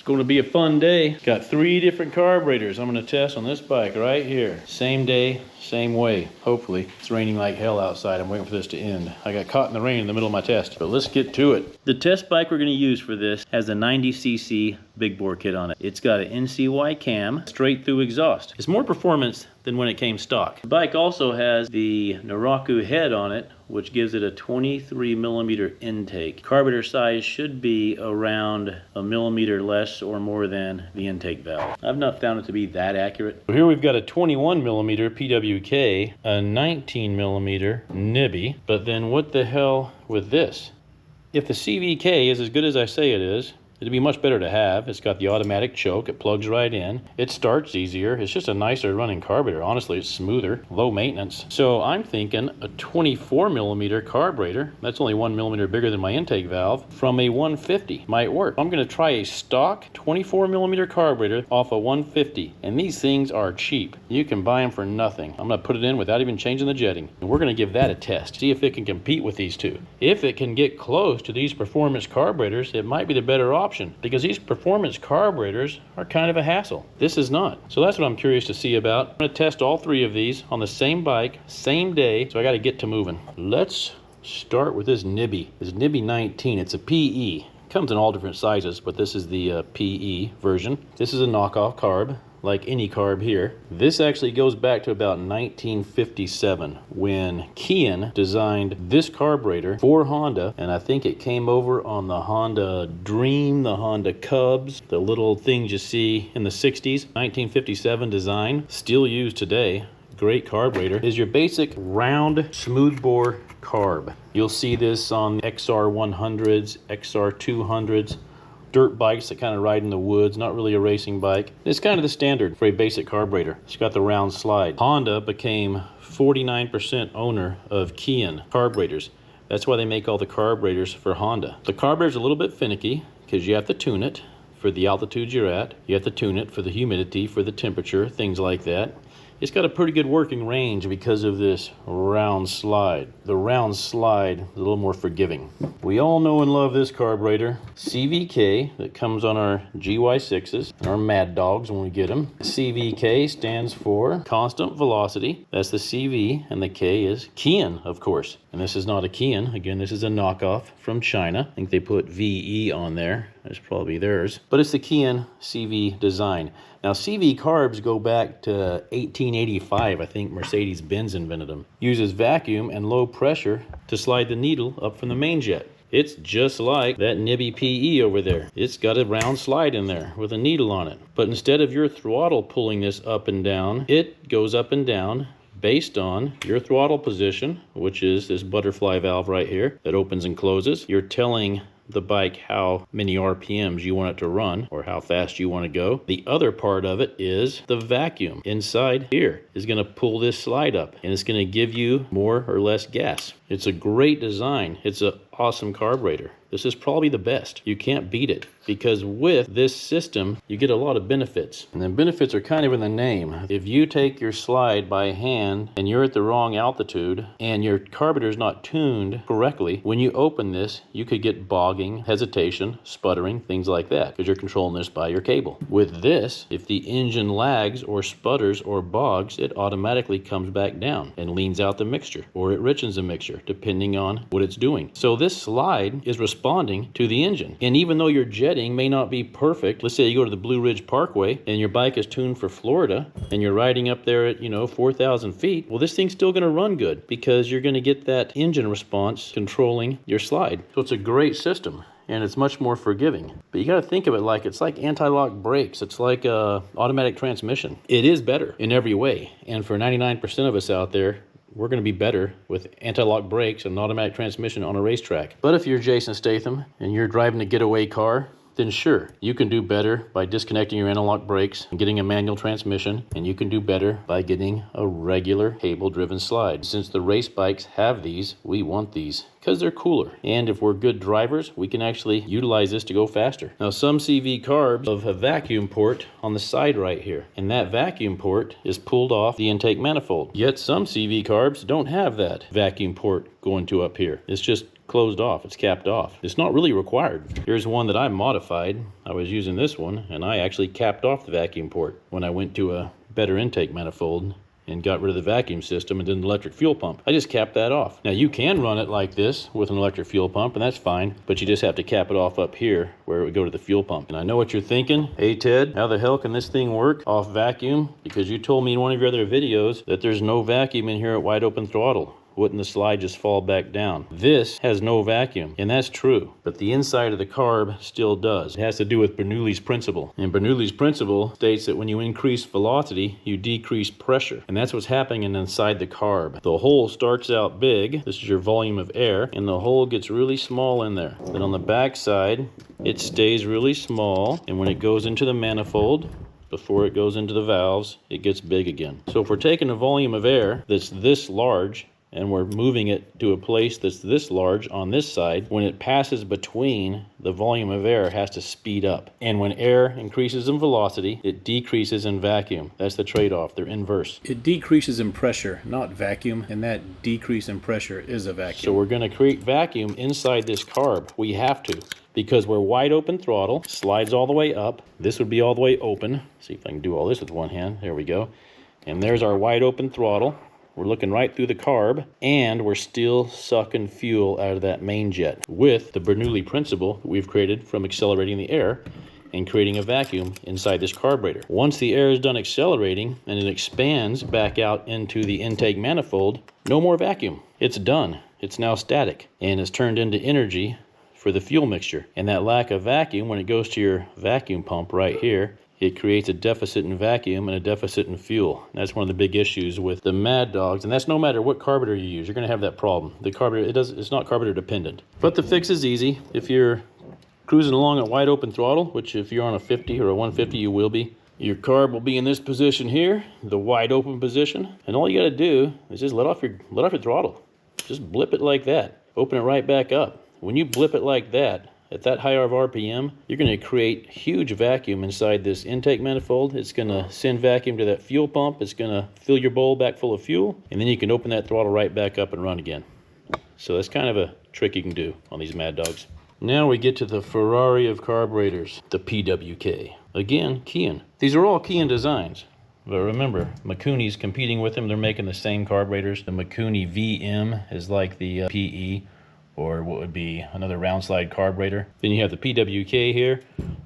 It's going to be a fun day. Got 3 different carburetors I'm going to test on this bike right here. Same day, same way. Hopefully. It's raining like hell outside. I'm waiting for this to end. I got caught in the rain in the middle of my test, but let's get to it. The test bike we're going to use for this has a 90cc big bore kit on it. It's got an NCY cam, straight through exhaust. It's more performance than when it came stock. The bike also has the Naraku head on it, which gives it a 23mm intake. Carburetor size should be around a millimeter less or more than the intake valve. I've not found it to be that accurate. So here we've got a 21mm PWK, a 19mm Nibbi, but then what the hell with this? If the CVK is as good as I say it is, it'd be much better to have. It's got the automatic choke. It plugs right in. It starts easier. It's just a nicer running carburetor. Honestly, it's smoother, low maintenance. So I'm thinking a 24mm carburetor, that's only 1mm bigger than my intake valve, from a 150 might work. I'm going to try a stock 24mm carburetor off a 150, and these things are cheap. You can buy them for nothing. I'm going to put it in without even changing the jetting, and we're going to give that a test. See if it can compete with these two. If it can get close to these performance carburetors, it might be the better option, because these performance carburetors are kind of a hassle. This is not. So that's what I'm curious to see about. I'm going to test all 3 of these on the same bike, same day, so I got to get to moving. Let's start with this Nibbi. This PE19. It's a PE. Comes in all different sizes, but this is the PE version. This is a knockoff carb, like any carb here. This actually goes back to about 1957 when Kian designed this carburetor for Honda, and I think it came over on the Honda Dream, the Honda Cubs, the little things you see in the 60s. 1957 design, still used today. Great carburetor. Is your basic round smoothbore carb. You'll see this on XR100s, XR200s, dirt bikes that kind of ride in the woods, not really a racing bike. It's kind of the standard for a basic carburetor. It's got the round slide. Honda became 49% owner of Kian carburetors. That's why they make all the carburetors for Honda. The carburetor's a little bit finicky because you have to tune it for the altitudes you're at. You have to tune it for the humidity, for the temperature, things like that. It's got a pretty good working range because of this round slide. The round slide is a little more forgiving. We all know and love this carburetor. CVK that comes on our GY6s and our Maddogs when we get them. CVK stands for constant velocity. That's the CV, and the K is Kian, of course. And this is not a Kian. Again, this is a knockoff from China. I think they put VE on there. That's probably theirs. But it's the Kian CV design. Now, CV carbs go back to 1885. I think Mercedes-Benz invented them. Uses vacuum and low pressure to slide the needle up from the main jet. It's just like that Nibbi PE over there. It's got a round slide in there with a needle on it. But instead of your throttle pulling this up and down, it goes up and down based on your throttle position, which is this butterfly valve right here that opens and closes. You're telling the bike how many RPMs you want it to run or how fast you want to go. The other part of it is the vacuum inside here is going to pull this slide up, and it's going to give you more or less gas. It's a great design. It's an awesome carburetor. This is probably the best. You can't beat it, because with this system, you get a lot of benefits. And the benefits are kind of in the name. If you take your slide by hand and you're at the wrong altitude and your carburetor is not tuned correctly, when you open this, you could get bogging, hesitation, sputtering, things like that, because you're controlling this by your cable. With this, if the engine lags or sputters or bogs, it automatically comes back down and leans out the mixture, or it richens the mixture, depending on what it's doing. So this slide is responding to the engine. And even though your jetting may not be perfect, let's say you go to the Blue Ridge Parkway and your bike is tuned for Florida and you're riding up there at, 4,000 feet, well, this thing's still going to run good because you're going to get that engine response controlling your slide. So it's a great system, and it's much more forgiving. But you got to think of it like it's like anti-lock brakes. It's like automatic transmission. It is better in every way. And for 99% of us out there, we're going to be better with anti-lock brakes and automatic transmission on a racetrack. But if you're Jason Statham and you're driving a getaway car, then sure, you can do better by disconnecting your anti-lock brakes and getting a manual transmission, and you can do better by getting a regular cable-driven slide. Since the race bikes have these, we want these because they're cooler. And if we're good drivers, we can actually utilize this to go faster. Now, some CV carbs have a vacuum port on the side right here, and that vacuum port is pulled off the intake manifold. Yet some CV carbs don't have that vacuum port going to up here. It's just closed off, it's capped off. It's not really required. Here's one that I modified. I was using this one, and I actually capped off the vacuum port when I went to a better intake manifold and got rid of the vacuum system and did an electric fuel pump. I just capped that off. Now you can run it like this with an electric fuel pump, and that's fine, but you just have to cap it off up here where it would go to the fuel pump. And I know what you're thinking. Hey Ted, how the hell can this thing work off vacuum? Because you told me in one of your other videos that there's no vacuum in here at wide open throttle. Wouldn't the slide just fall back down? This has no vacuum, and that's true, but the inside of the carb still does. It has to do with Bernoulli's principle. And Bernoulli's principle states that when you increase velocity, you decrease pressure. And that's what's happening inside the carb. The hole starts out big, this is your volume of air, and the hole gets really small in there. Then on the back side, it stays really small, and when it goes into the manifold, before it goes into the valves, it gets big again. So if we're taking a volume of air that's this large, and we're moving it to a place that's this large on this side, when it passes between, the volume of air has to speed up. And when air increases in velocity, it decreases in vacuum. That's the trade-off. They're inverse. It decreases in pressure, not vacuum, and that decrease in pressure is a vacuum. So we're going to create vacuum inside this carb. We have to, because we're wide open throttle, slides all the way up. This would be all the way open. See if I can do all this with one hand. There we go. And there's our wide open throttle. We're looking right through the carb, and we're still sucking fuel out of that main jet with the Bernoulli principle that we've created from accelerating the air and creating a vacuum inside this carburetor. Once the air is done accelerating and it expands back out into the intake manifold, no more vacuum. It's done. It's now static, and it's turned into energy for the fuel mixture. And that lack of vacuum, when it goes to your vacuum pump right here, it creates a deficit in vacuum and a deficit in fuel. And that's one of the big issues with the Maddogs, and that's no matter what carburetor you use, you're going to have that problem. The carburetor, it's not carburetor dependent. But the fix is easy. If you're cruising along at wide open throttle, which if you're on a 50 or a 150 you will be, your carb will be in this position here, the wide open position, and all you got to do is just let off your throttle. Just blip it like that. Open it right back up. When you blip it like that, at that high of RPM, you're going to create huge vacuum inside this intake manifold. It's going to send vacuum to that fuel pump. It's going to fill your bowl back full of fuel, and then you can open that throttle right back up and run again. So that's kind of a trick you can do on these Maddogs. Now we get to the Ferrari of carburetors, the PWK. Again, Kian. These are all Kian designs. But remember, Mikuni's competing with them. They're making the same carburetors. The Mikuni VM is like the PE, or what would be another round slide carburetor. Then you have the PWK here.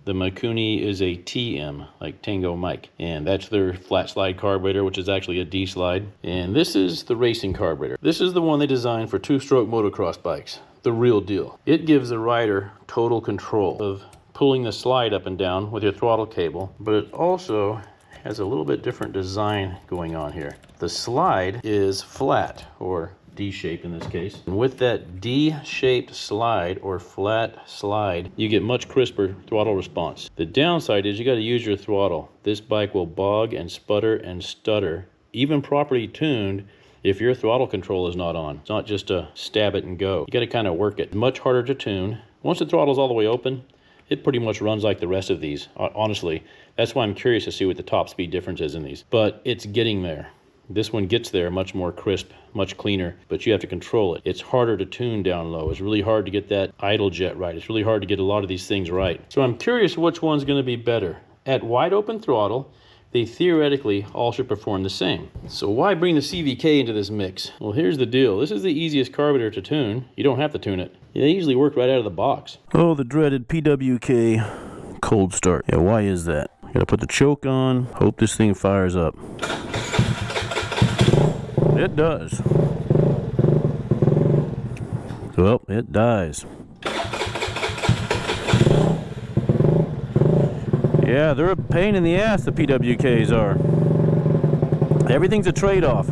The Mikuni is a TM, like Tango Mike. And that's their flat slide carburetor, which is actually a D slide. And this is the racing carburetor. This is the one they designed for two-stroke motocross bikes. The real deal. It gives the rider total control of pulling the slide up and down with your throttle cable, but it also has a little bit different design going on here. The slide is flat, or D-shaped in this case. And with that D-shaped slide or flat slide, you get much crisper throttle response. The downside is you got to use your throttle. This bike will bog and sputter and stutter, even properly tuned, if your throttle control is not on. It's not just a stab it and go. You got to kind of work it. Much harder to tune. Once the throttle's all the way open, it pretty much runs like the rest of these. Honestly, that's why I'm curious to see what the top speed difference is in these. But it's getting there. This one gets there much more crisp, much cleaner, but you have to control it. It's harder to tune down low. It's really hard to get that idle jet right. It's really hard to get a lot of these things right. So I'm curious which one's going to be better. At wide open throttle, they theoretically all should perform the same. So why bring the CVK into this mix? Well, here's the deal. This is the easiest carburetor to tune. You don't have to tune it. They usually work right out of the box. Oh, the dreaded PWK cold start. Yeah, why is that? Gotta put the choke on, hope this thing fires up. It does. Well, it dies. Yeah, they're a pain in the ass, the PWKs are. Everything's a trade-off.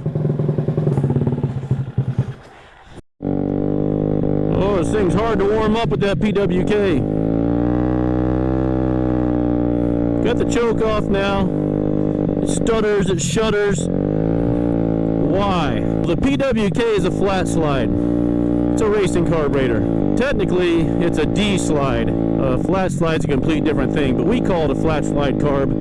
Oh, this thing's hard to warm up with that PWK. Got the choke off now. It stutters, it shudders. Why? The PWK is a flat slide. It's a racing carburetor. Technically, it's a D slide. A flat slide's a complete different thing, but we call it a flat slide carb.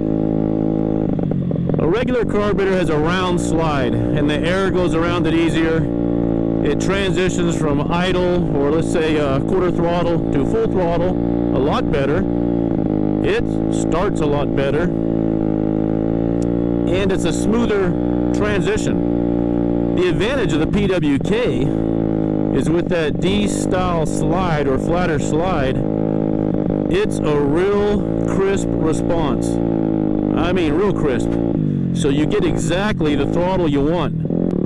A regular carburetor has a round slide, and the air goes around it easier. It transitions from idle, or let's say quarter throttle, to full throttle a lot better. It starts a lot better, and it's a smoother transition. The advantage of the PWK is with that D-style slide or flatter slide, it's a real crisp response. I mean real crisp. So you get exactly the throttle you want.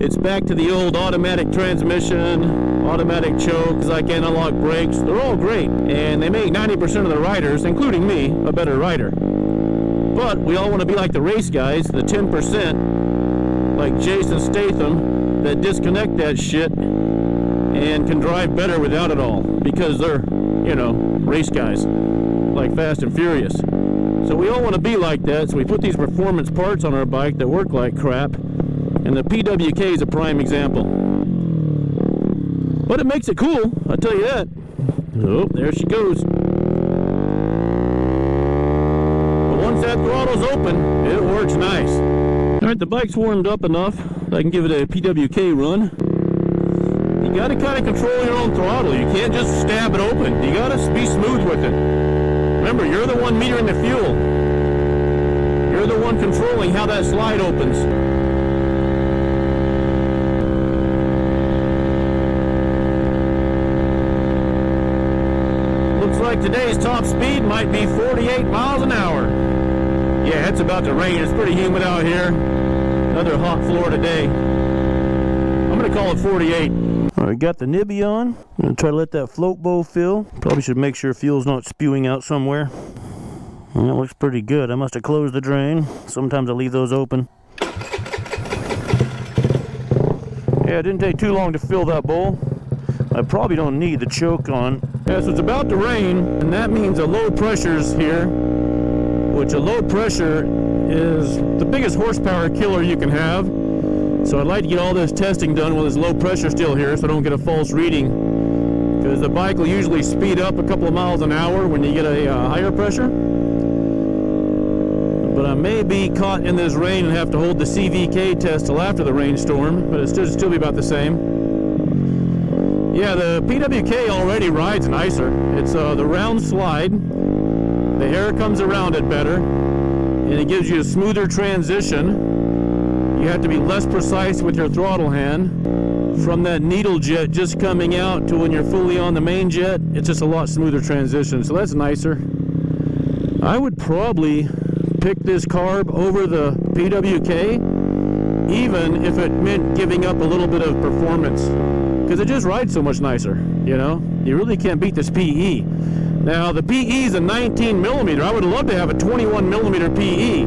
It's back to the old automatic transmission, automatic chokes, like analog brakes. They're all great, and they make 90% of the riders, including me, a better rider. But we all want to be like the race guys, the 10%, like Jason Statham, that disconnect that shit and can drive better without it all, because they're, you know, race guys, like Fast and Furious. So we all want to be like that, so we put these performance parts on our bike that work like crap, and the PWK is a prime example. But it makes it cool, I'll tell you that. Oh, there she goes. But once that throttle's open, it works nice. Alright, the bike's warmed up enough that I can give it a PWK run. You gotta kind of control your own throttle. You can't just stab it open. You gotta be smooth with it. Remember, you're the one metering the fuel. You're the one controlling how that slide opens. Looks like today's top speed might be 48 miles an hour. Yeah, it's about to rain. It's pretty humid out here. Another hot Florida day. I'm gonna call it 48. Alright, got the Nibbi on. I'm gonna try to let that float bow fill. Probably should make sure fuel's not spewing out somewhere. And that looks pretty good. I must have closed the drain. Sometimes I leave those open. Yeah, it didn't take too long to fill that bowl. I probably don't need the choke on. Yeah, so it's about to rain, and that means a low pressure's here, which a low pressure is the biggest horsepower killer you can have. So I'd like to get all this testing done while there's low pressure still here, so I don't get a false reading. Because the bike will usually speed up a couple of miles an hour when you get a higher pressure. But I may be caught in this rain and have to hold the CVK test till after the rainstorm, but it should still be about the same. Yeah, the PWK already rides nicer. It's the round slide. The air comes around it better, and it gives you a smoother transition. You have to be less precise with your throttle hand. From that needle jet just coming out to when you're fully on the main jet, it's just a lot smoother transition, so that's nicer. I would probably pick this carb over the PWK, even if it meant giving up a little bit of performance, because it just rides so much nicer, you know? You really can't beat this PE. Now, the PE is a 19 millimeter. I would love to have a 21 millimeter PE.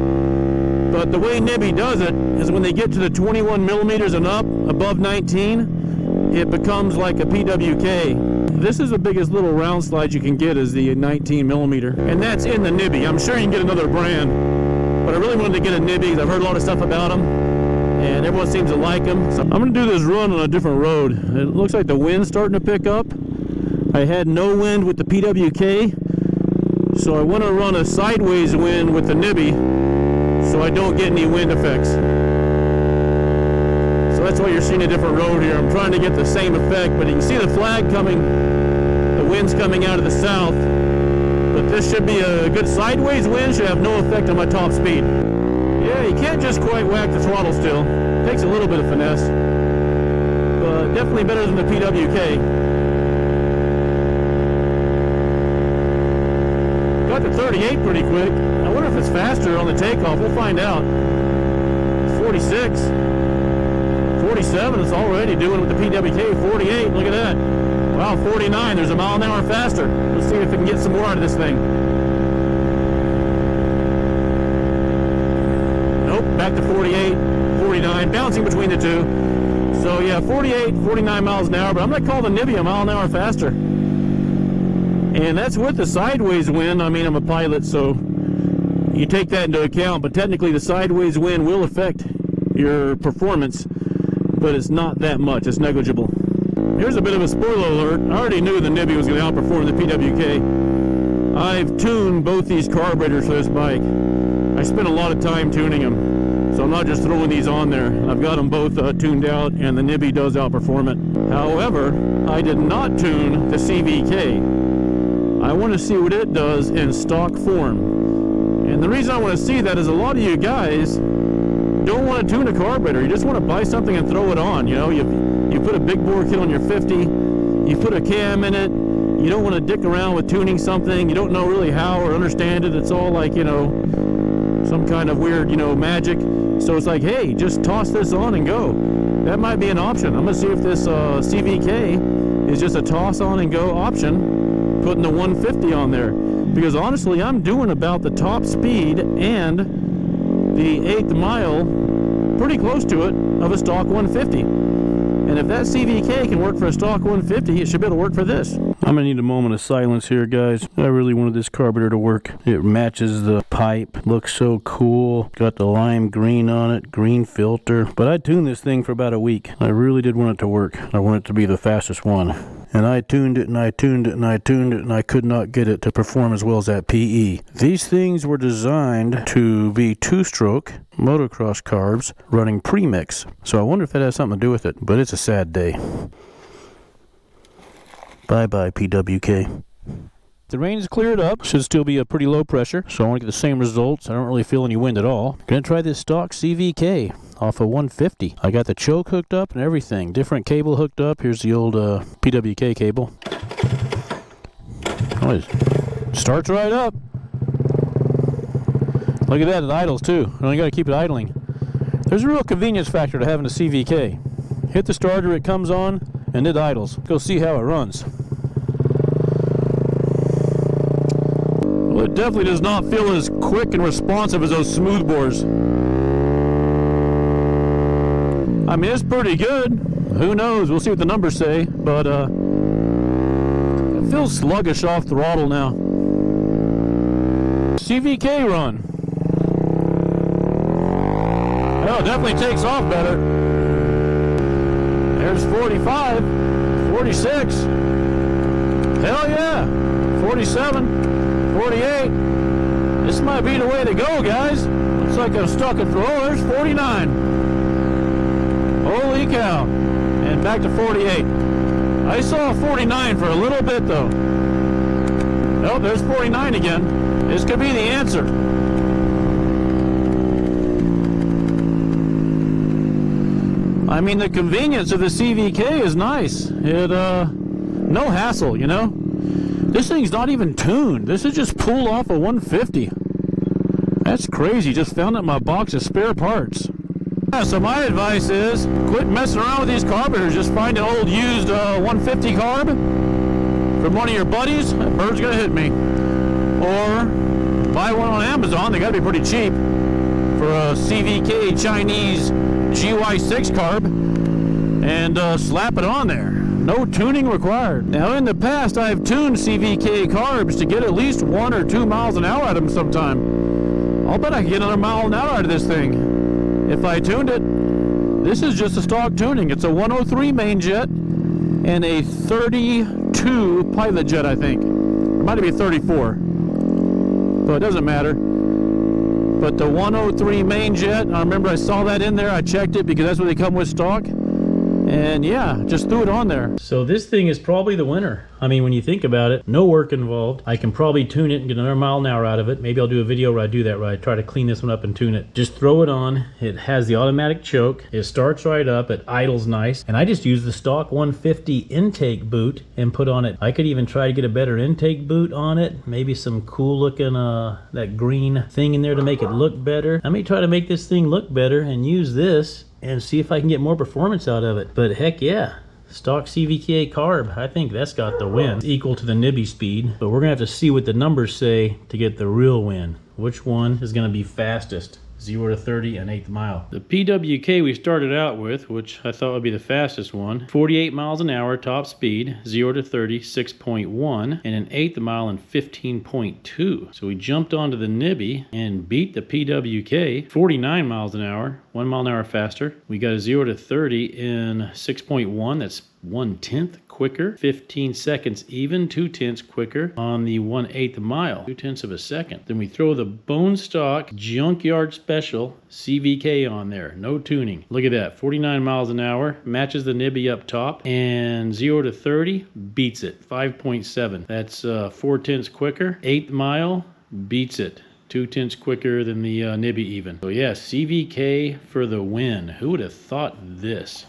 But the way Nibbi does it is when they get to the 21 millimeters and up, above 19, it becomes like a PWK. This is the biggest little round slide you can get, is the 19 millimeter. And that's in the Nibbi. I'm sure you can get another brand, but I really wanted to get a Nibbi. I've heard a lot of stuff about them, and everyone seems to like them. So I'm going to do this run on a different road. It looks like the wind's starting to pick up. I had no wind with the PWK, so I want to run a sideways wind with the Nibbi, so I don't get any wind effects. So that's why you're seeing a different road here. I'm trying to get the same effect, but you can see the flag coming, the wind's coming out of the south. But this should be a good sideways wind, should have no effect on my top speed. Yeah, you can't just quite whack the throttle still. It takes a little bit of finesse, but definitely better than the PWK. Got to 38 pretty quick. I wonder if it's faster on the takeoff. We'll find out. 46. 47 it's already doing with the PWK. 48, look at that. Wow, 49, there's a mile an hour faster. Let's see if we can get some more out of this thing. Nope, back to 48, 49, bouncing between the two. So yeah, 48, 49 miles an hour, but I'm going to call the Nibbi a mile an hour faster. And that's with the sideways wind. I mean, I'm a pilot, so you take that into account, but technically the sideways wind will affect your performance, but it's not that much, it's negligible. Here's a bit of a spoiler alert. I already knew the Nibbi was going to outperform the PWK. I've tuned both these carburetors for this bike. I spent a lot of time tuning them. So I'm not just throwing these on there. I've got them both tuned out, and the Nibbi does outperform it. However, I did not tune the CVK. I want to see what it does in stock form. And the reason I want to see that is a lot of you guys don't want to tune a carburetor. You just want to buy something and throw it on. You know, you put a big bore kit on your 50, you put a cam in it. You don't want to dick around with tuning something. You don't know really how or understand it. It's all like, you know, some kind of weird, you know, magic. So it's like, hey, just toss this on and go. That might be an option. I'm gonna see if this CVK is just a toss on and go option, putting the 150 on there. Because honestly, I'm doing about the top speed and the 8th mile, pretty close to it, of a stock 150. And if that CVK can work for a stock 150, it should be able to work for this. I'm gonna need a moment of silence here, guys. I really wanted this carburetor to work. It matches the pipe, looks so cool. Got the lime green on it, green filter. But I tuned this thing for about a week. I really did want it to work. I want it to be the fastest one. And I tuned it and I tuned it and I tuned it and I could not get it to perform as well as that PE. These things were designed to be 2-stroke motocross carbs running premix. So I wonder if that has something to do with it. But it's a sad day. Bye-bye, PWK. The rain's cleared up. Should still be a pretty low pressure, so I want to get the same results. I don't really feel any wind at all. Gonna try this stock CVK off of 150. I got the choke hooked up and everything. Different cable hooked up. Here's the old PWK cable. Oh, it starts right up. Look at that, it idles too. You only got to keep it idling. There's a real convenience factor to having a CVK. Hit the starter, it comes on, and it idles. Go see how it runs. Well, it definitely does not feel as quick and responsive as those smooth bores. I mean, it's pretty good. Who knows? We'll see what the numbers say. But it feels sluggish off throttle now. CVK run. Oh, it definitely takes off better. There's 45, 46. Hell yeah. 47, 48. This might be the way to go, guys. Looks like I'm stuck at there's 49. Holy cow. And back to 48. I saw 49 for a little bit though. Oh, there's 49 again. This could be the answer. I mean, the convenience of the CVK is nice. It, no hassle, you know? This thing's not even tuned. This is just pulled off a 150. That's crazy. Just found it in my box of spare parts. Yeah, so my advice is quit messing around with these carburetors. Just find an old used 150 carb from one of your buddies. That bird's gonna hit me. Or buy one on Amazon. They gotta be pretty cheap for a CVK Chinese GY6 carb and slap it on there. No tuning required. Now in the past I've tuned CVK carbs to get at least 1 or 2 miles an hour out of them sometime. I'll bet I can get another mile an hour out of this thing if I tuned it. This is just a stock tuning. It's a 103 main jet and a 32 pilot jet, I think. It might be 34, but it doesn't matter. But the 103 main jet, I remember I saw that in there. I checked it because that's what they come with stock. And yeah, just threw it on there. So this thing is probably the winner. I mean, when you think about it, no work involved. I can probably tune it and get another mile an hour out of it. Maybe I'll do a video where I do that, where I try to clean this one up and tune it. Just throw it on. It has the automatic choke. It starts right up. It idles nice. And I just use the stock 150 intake boot and put on it. I could even try to get a better intake boot on it. Maybe some cool looking, that green thing in there to make it look better. I may try to make this thing look better and use this and see if I can get more performance out of it. But heck yeah, stock CVK carb, I think that's got the win. It's equal to the Nibbi speed, but we're gonna have to see what the numbers say to get the real win. Which one is gonna be fastest? 0 to 30 and 8th mile. The PWK we started out with, which I thought would be the fastest one, 48 miles an hour top speed, 0 to 30, 6.1, and an 8th mile in 15.2. So we jumped onto the Nibbi and beat the PWK, 49 miles an hour, 1 mile an hour faster. We got a 0 to 30 in 6.1. That's 1/10 quicker, 15 seconds even, 2/10 quicker on the 1/8 mile, 2/10 of a second. Then we throw the bone stock junkyard special CVK on there, no tuning. Look at that, 49 miles an hour, matches the Nibbi up top, and 0 to 30 beats it, 5.7. That's 4/10 quicker. 8th mile beats it, 2/10 quicker than the Nibbi even. So yeah, CVK for the win. Who would have thought this?